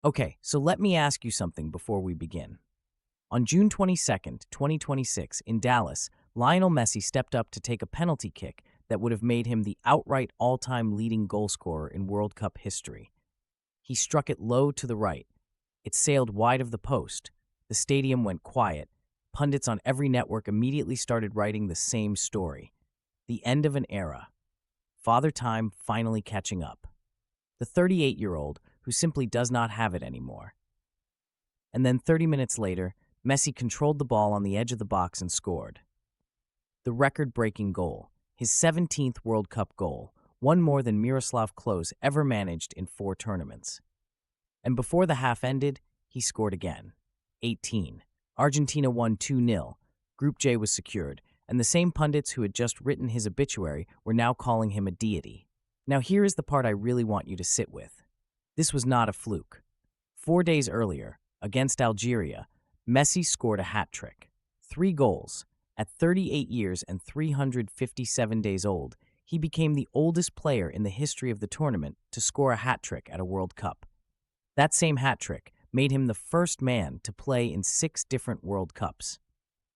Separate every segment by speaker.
Speaker 1: Okay, so let me ask you something before we begin. On June 22nd, 2026, in Dallas, Lionel Messi stepped up to take a penalty kick that would have made him the outright all-time leading goal scorer in World Cup history. He struck it low to the right. It sailed wide of the post. The stadium went quiet. Pundits on every network immediately started writing the same story. The end of an era. Father Time finally catching up. The 38-year-old who simply does not have it anymore. And then 30 minutes later, Messi controlled the ball on the edge of the box and scored. The record-breaking goal, his 17th World Cup goal, one more than Miroslav Klose ever managed in 4 tournaments. And before the half ended, he scored again. 18. Argentina won 2-0. Group J was secured, and the same pundits who had just written his obituary were now calling him a deity. Now here is the part I really want you to sit with. This was not a fluke. 4 days earlier, against Algeria, Messi scored a hat trick. 3 goals. At 38 years and 357 days old, he became the oldest player in the history of the tournament to score a hat trick at a World Cup. That same hat trick made him the first man to play in 6 different World Cups.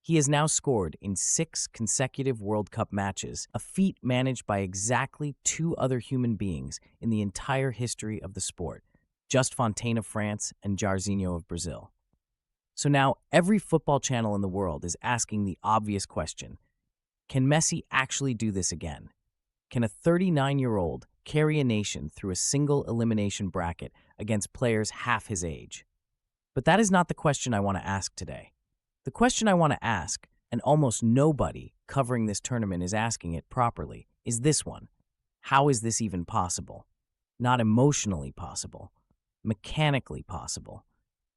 Speaker 1: He has now scored in 6 consecutive World Cup matches, a feat managed by exactly 2 other human beings in the entire history of the sport, Just Fontaine of France and Jairzinho of Brazil. So now every football channel in the world is asking the obvious question: can Messi actually do this again? Can a 39-year-old carry a nation through a single elimination bracket against players half his age? But that is not the question I want to ask today. The question I want to ask, and almost nobody covering this tournament is asking it properly, is this one. How is this even possible? Not emotionally possible. Mechanically possible.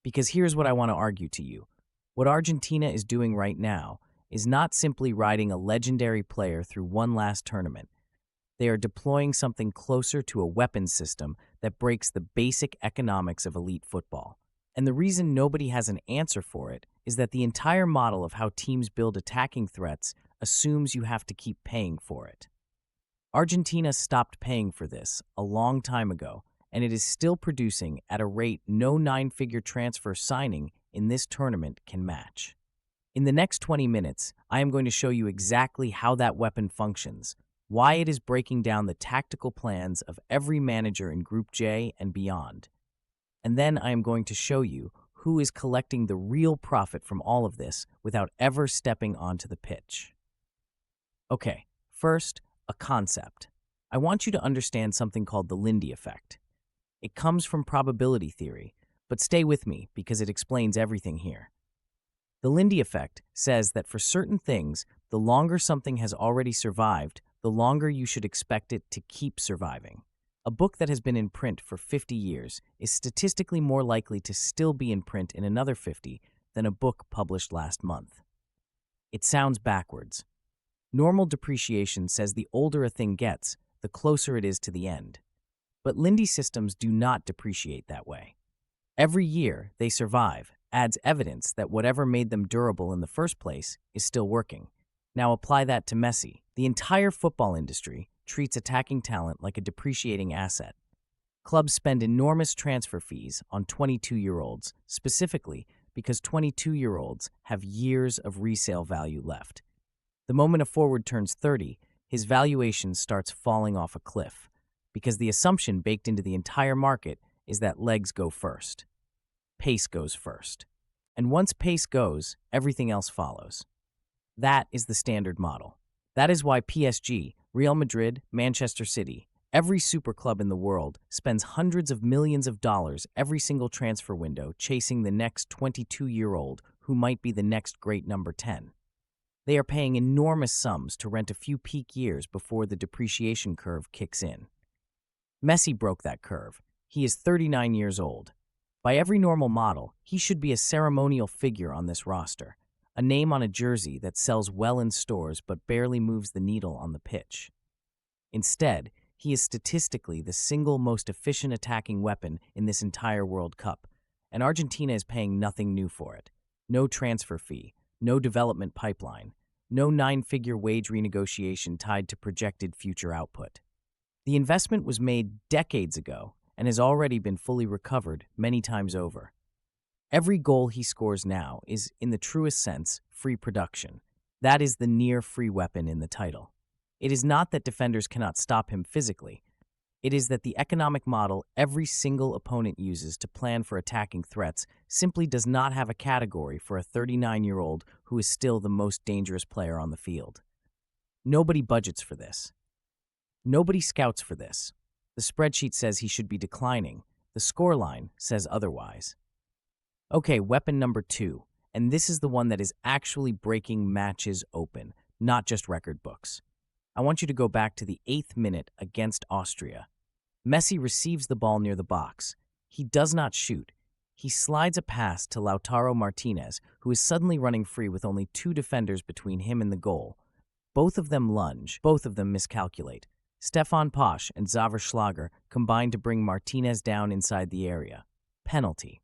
Speaker 1: Because here's what I want to argue to you. What Argentina is doing right now is not simply riding a legendary player through one last tournament. They are deploying something closer to a weapons system that breaks the basic economics of elite football. And the reason nobody has an answer for it is that the entire model of how teams build attacking threats assumes you have to keep paying for it. Argentina stopped paying for this a long time ago, and it is still producing at a rate no 9-figure transfer signing in this tournament can match. In the next 20 minutes, I am going to show you exactly how that weapon functions, why it is breaking down the tactical plans of every manager in Group J and beyond. And then I am going to show you who is collecting the real profit from all of this without ever stepping onto the pitch. Okay, first, a concept. I want you to understand something called the Lindy effect. It comes from probability theory, but stay with me because it explains everything here. The Lindy effect says that for certain things, the longer something has already survived, the longer you should expect it to keep surviving. A book that has been in print for 50 years is statistically more likely to still be in print in another 50 than a book published last month. It sounds backwards. Normal depreciation says the older a thing gets, the closer it is to the end. But Lindy systems do not depreciate that way. Every year they survive adds evidence that whatever made them durable in the first place is still working. Now apply that to Messi. The entire football industry treats attacking talent like a depreciating asset. Clubs spend enormous transfer fees on 22-year-olds, specifically because 22-year-olds have years of resale value left. The moment a forward turns 30, his valuation starts falling off a cliff, because the assumption baked into the entire market is that legs go first. Pace goes first. And once pace goes, everything else follows. That is the standard model. That is why PSG, Real Madrid, Manchester City, every super club in the world spends hundreds of millions of dollars every single transfer window chasing the next 22-year-old who might be the next great number 10. They are paying enormous sums to rent a few peak years before the depreciation curve kicks in. Messi broke that curve. He is 39 years old. By every normal model, he should be a ceremonial figure on this roster, a name on a jersey that sells well in stores but barely moves the needle on the pitch. Instead, he is statistically the single most efficient attacking weapon in this entire World Cup, and Argentina is paying nothing new for it. No transfer fee, no development pipeline, no 9-figure wage renegotiation tied to projected future output. The investment was made decades ago, and has already been fully recovered many times over. Every goal he scores now is, in the truest sense, free production. That is the near-free weapon in the title. It is not that defenders cannot stop him physically. It is that the economic model every single opponent uses to plan for attacking threats simply does not have a category for a 39-year-old who is still the most dangerous player on the field. Nobody budgets for this. Nobody scouts for this. The spreadsheet says he should be declining. The scoreline says otherwise. Okay, weapon number 2, and this is the one that is actually breaking matches open, not just record books. I want you to go back to the 8th minute against Austria. Messi receives the ball near the box. He does not shoot. He slides a pass to Lautaro Martinez, who is suddenly running free with only 2 defenders between him and the goal. Both of them lunge, both of them miscalculate. Stefan Posch and Xaver Schlager combine to bring Martinez down inside the area. Penalty.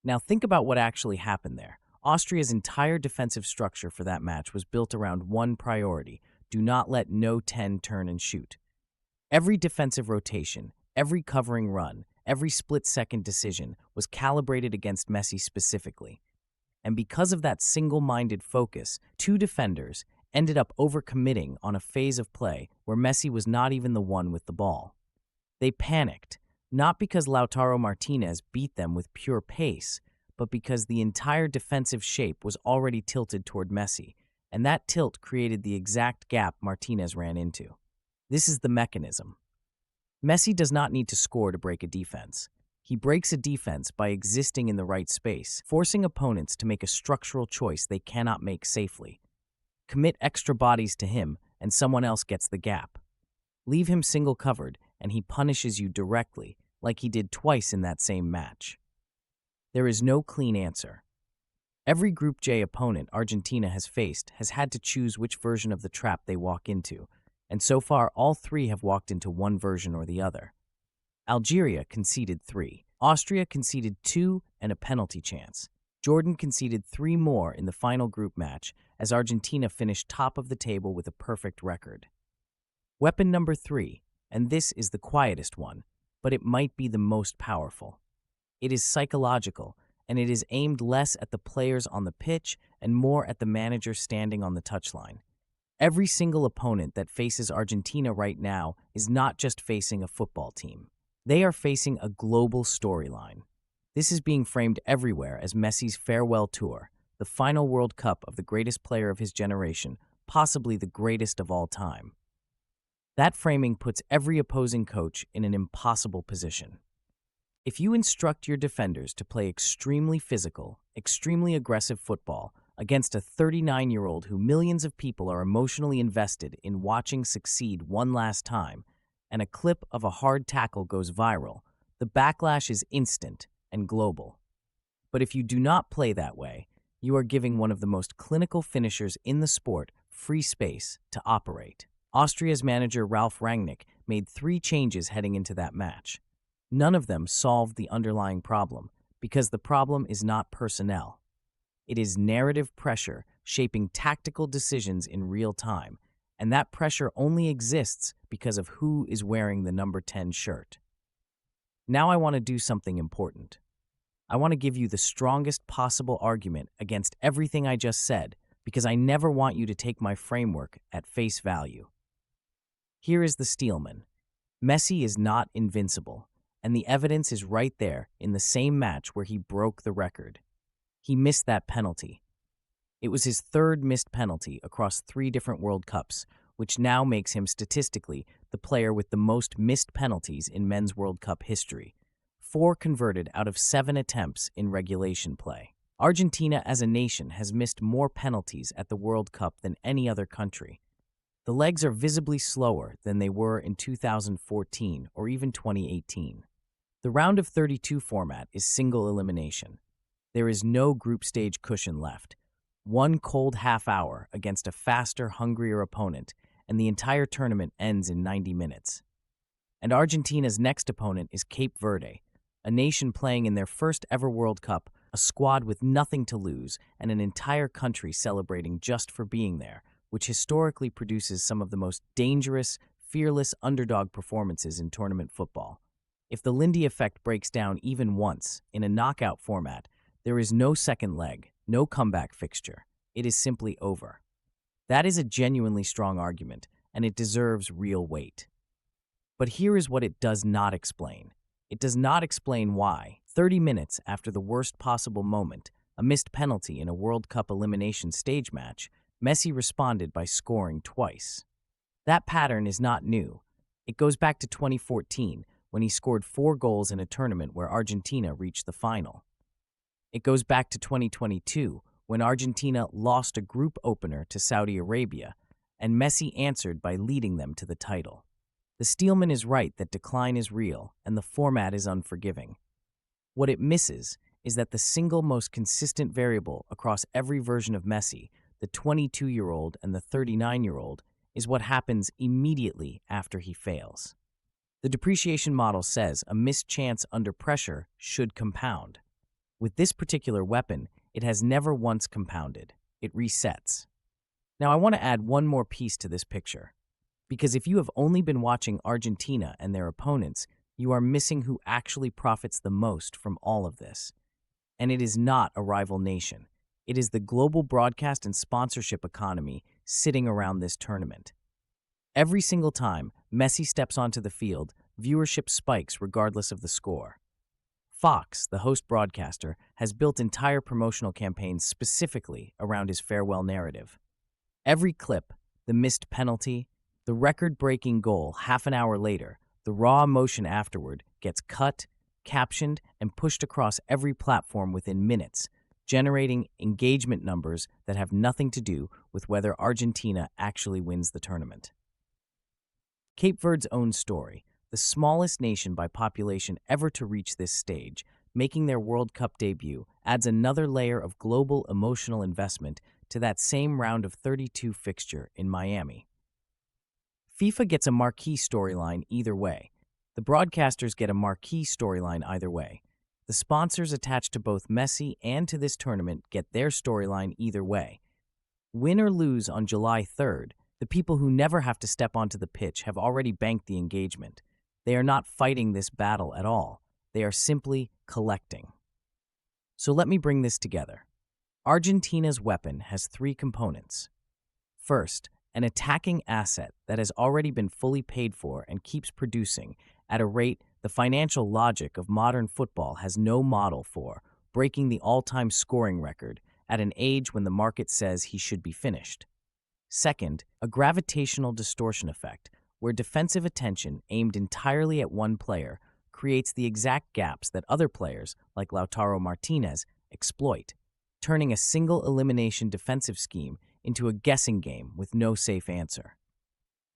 Speaker 1: Now think about what actually happened there. Austria's entire defensive structure for that match was built around one priority: do not let no 10 turn and shoot. Every defensive rotation, every covering run, every split-second decision was calibrated against Messi specifically. And because of that single-minded focus, 2 defenders ended up overcommitting on a phase of play where Messi was not even the one with the ball. They panicked, not because Lautaro Martinez beat them with pure pace, but because the entire defensive shape was already tilted toward Messi, and that tilt created the exact gap Martinez ran into. This is the mechanism. Messi does not need to score to break a defense. He breaks a defense by existing in the right space, forcing opponents to make a structural choice they cannot make safely. Commit extra bodies to him, and someone else gets the gap. Leave him single covered, and he punishes you directly, like he did twice in that same match. There is no clean answer. Every Group J opponent Argentina has faced has had to choose which version of the trap they walk into, and so far all 3 have walked into one version or the other. Algeria conceded 3. Austria conceded 2 and a penalty chance. Jordan conceded 3 more in the final group match as Argentina finished top of the table with a perfect record. Weapon number 3, and this is the quietest one, but it might be the most powerful. It is psychological, and it is aimed less at the players on the pitch and more at the manager standing on the touchline. Every single opponent that faces Argentina right now is not just facing a football team. They are facing a global storyline. This is being framed everywhere as Messi's farewell tour, the final World Cup of the greatest player of his generation, possibly the greatest of all time. That framing puts every opposing coach in an impossible position. If you instruct your defenders to play extremely physical, extremely aggressive football against a 39-year-old who millions of people are emotionally invested in watching succeed one last time, and a clip of a hard tackle goes viral, the backlash is instant and global. But if you do not play that way, you are giving one of the most clinical finishers in the sport free space to operate. Austria's manager Ralf Rangnick made 3 changes heading into that match. None of them solved the underlying problem, because the problem is not personnel. It is narrative pressure shaping tactical decisions in real time, and that pressure only exists because of who is wearing the number 10 shirt. Now I want to do something important. I want to give you the strongest possible argument against everything I just said, because I never want you to take my framework at face value. Here is the Steelman. Messi is not invincible, and the evidence is right there in the same match where he broke the record. He missed that penalty. It was his 3rd missed penalty across 3 different World Cups, which now makes him statistically the player with the most missed penalties in men's World Cup history, 4 converted out of 7 attempts in regulation play. Argentina as a nation has missed more penalties at the World Cup than any other country. The legs are visibly slower than they were in 2014 or even 2018. The round of 32 format is single elimination. There is no group stage cushion left. One cold half hour against a faster, hungrier opponent, and the entire tournament ends in 90 minutes. And Argentina's next opponent is Cape Verde, a nation playing in their first ever World Cup, a squad with nothing to lose, and an entire country celebrating just for being there, which historically produces some of the most dangerous, fearless underdog performances in tournament football. If the Lindy effect breaks down even once in a knockout format, there is no second leg, no comeback fixture. It is simply over. That is a genuinely strong argument, and it deserves real weight. But here is what it does not explain. It does not explain why, 30 minutes after the worst possible moment, a missed penalty in a World Cup elimination stage match, Messi responded by scoring twice. That pattern is not new. It goes back to 2014, when he scored 4 goals in a tournament where Argentina reached the final. It goes back to 2022, when Argentina lost a group opener to Saudi Arabia, and Messi answered by leading them to the title. The Steelman is right that decline is real and the format is unforgiving. What it misses is that the single most consistent variable across every version of Messi, the 22-year-old and the 39-year-old, is what happens immediately after he fails. The depreciation model says a missed chance under pressure should compound. With this particular weapon, it has never once compounded. It resets. Now, I want to add one more piece to this picture, because if you have only been watching Argentina and their opponents, you are missing who actually profits the most from all of this. And it is not a rival nation. It is the global broadcast and sponsorship economy sitting around this tournament. Every single time Messi steps onto the field, viewership spikes regardless of the score. Fox, the host broadcaster, has built entire promotional campaigns specifically around his farewell narrative. Every clip, the missed penalty, the record-breaking goal half an hour later, the raw emotion afterward, gets cut, captioned, and pushed across every platform within minutes, generating engagement numbers that have nothing to do with whether Argentina actually wins the tournament. Cape Verde's own story, the smallest nation by population ever to reach this stage, making their World Cup debut, adds another layer of global emotional investment to that same round of 32 fixture in Miami. FIFA gets a marquee storyline either way. The broadcasters get a marquee storyline either way. The sponsors attached to both Messi and to this tournament get their storyline either way. Win or lose on July 3rd, the people who never have to step onto the pitch have already banked the engagement. They are not fighting this battle at all. They are simply collecting. So let me bring this together. Argentina's weapon has 3 components. First, an attacking asset that has already been fully paid for and keeps producing at a rate the financial logic of modern football has no model for, breaking the all-time scoring record at an age when the market says he should be finished. Second, a gravitational distortion effect, where defensive attention aimed entirely at one player creates the exact gaps that other players, like Lautaro Martinez, exploit, turning a single elimination defensive scheme into a guessing game with no safe answer.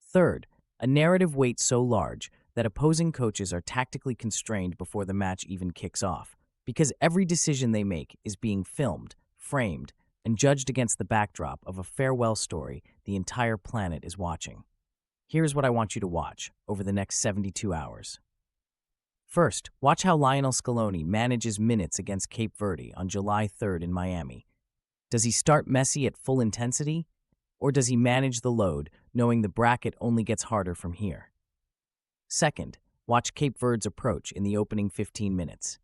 Speaker 1: Third, a narrative weight so large that opposing coaches are tactically constrained before the match even kicks off, because every decision they make is being filmed, framed, and judged against the backdrop of a farewell story the entire planet is watching. Here's what I want you to watch over the next 72 hours. First, watch how Lionel Scaloni manages minutes against Cape Verde on July 3rd in Miami. Does he start Messi at full intensity? Or does he manage the load, knowing the bracket only gets harder from here? Second, watch Cape Verde's approach in the opening 15 minutes.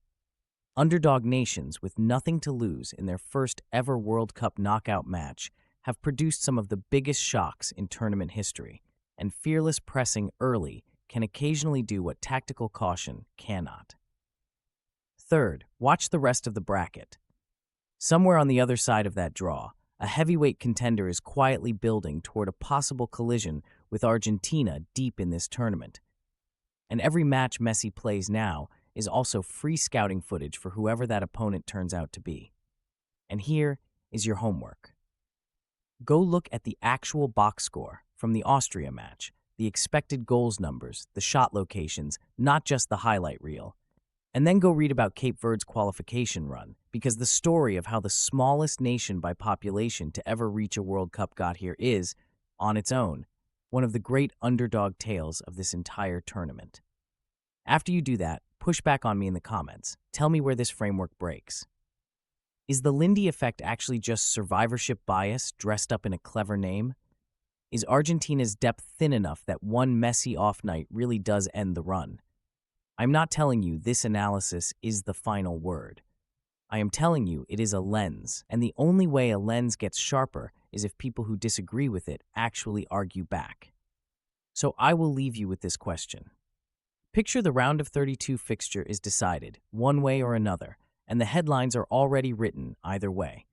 Speaker 1: Underdog nations with nothing to lose in their first ever World Cup knockout match have produced some of the biggest shocks in tournament history, and fearless pressing early can occasionally do what tactical caution cannot. Third, watch the rest of the bracket. Somewhere on the other side of that draw, a heavyweight contender is quietly building toward a possible collision with Argentina deep in this tournament. And every match Messi plays now is also free scouting footage for whoever that opponent turns out to be. And here is your homework. Go look at the actual box score from the Austria match, the expected goals numbers, the shot locations, not just the highlight reel. And then go read about Cape Verde's qualification run, because the story of how the smallest nation by population to ever reach a World Cup got here is, on its own, one of the great underdog tales of this entire tournament. After you do that, push back on me in the comments. Tell me where this framework breaks. Is the Lindy effect actually just survivorship bias dressed up in a clever name? Is Argentina's depth thin enough that one Messi off night really does end the run? I'm not telling you this analysis is the final word. I am telling you it is a lens, and the only way a lens gets sharper is if people who disagree with it actually argue back. So I will leave you with this question. Picture the round of 32 fixture is decided, one way or another, and the headlines are already written either way.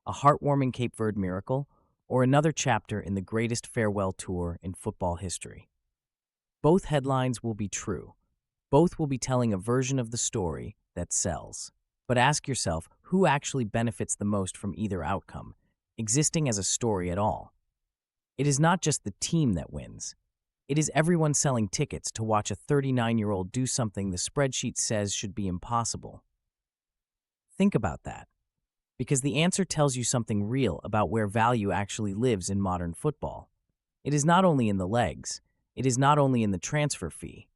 Speaker 1: A heartwarming Cape Verde miracle, or another chapter in the greatest farewell tour in football history. Both headlines will be true. Both will be telling a version of the story that sells. But ask yourself, who actually benefits the most from either outcome, existing as a story at all? It is not just the team that wins. It is everyone selling tickets to watch a 39-year-old do something the spreadsheet says should be impossible. Think about that, because the answer tells you something real about where value actually lives in modern football. It is not only in the legs, it is not only in the transfer fee.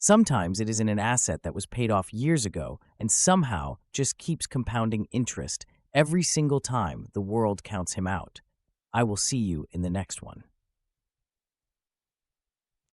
Speaker 1: Sometimes it is in an asset that was paid off years ago and somehow just keeps compounding interest every single time the world counts him out. I will see you in the next one.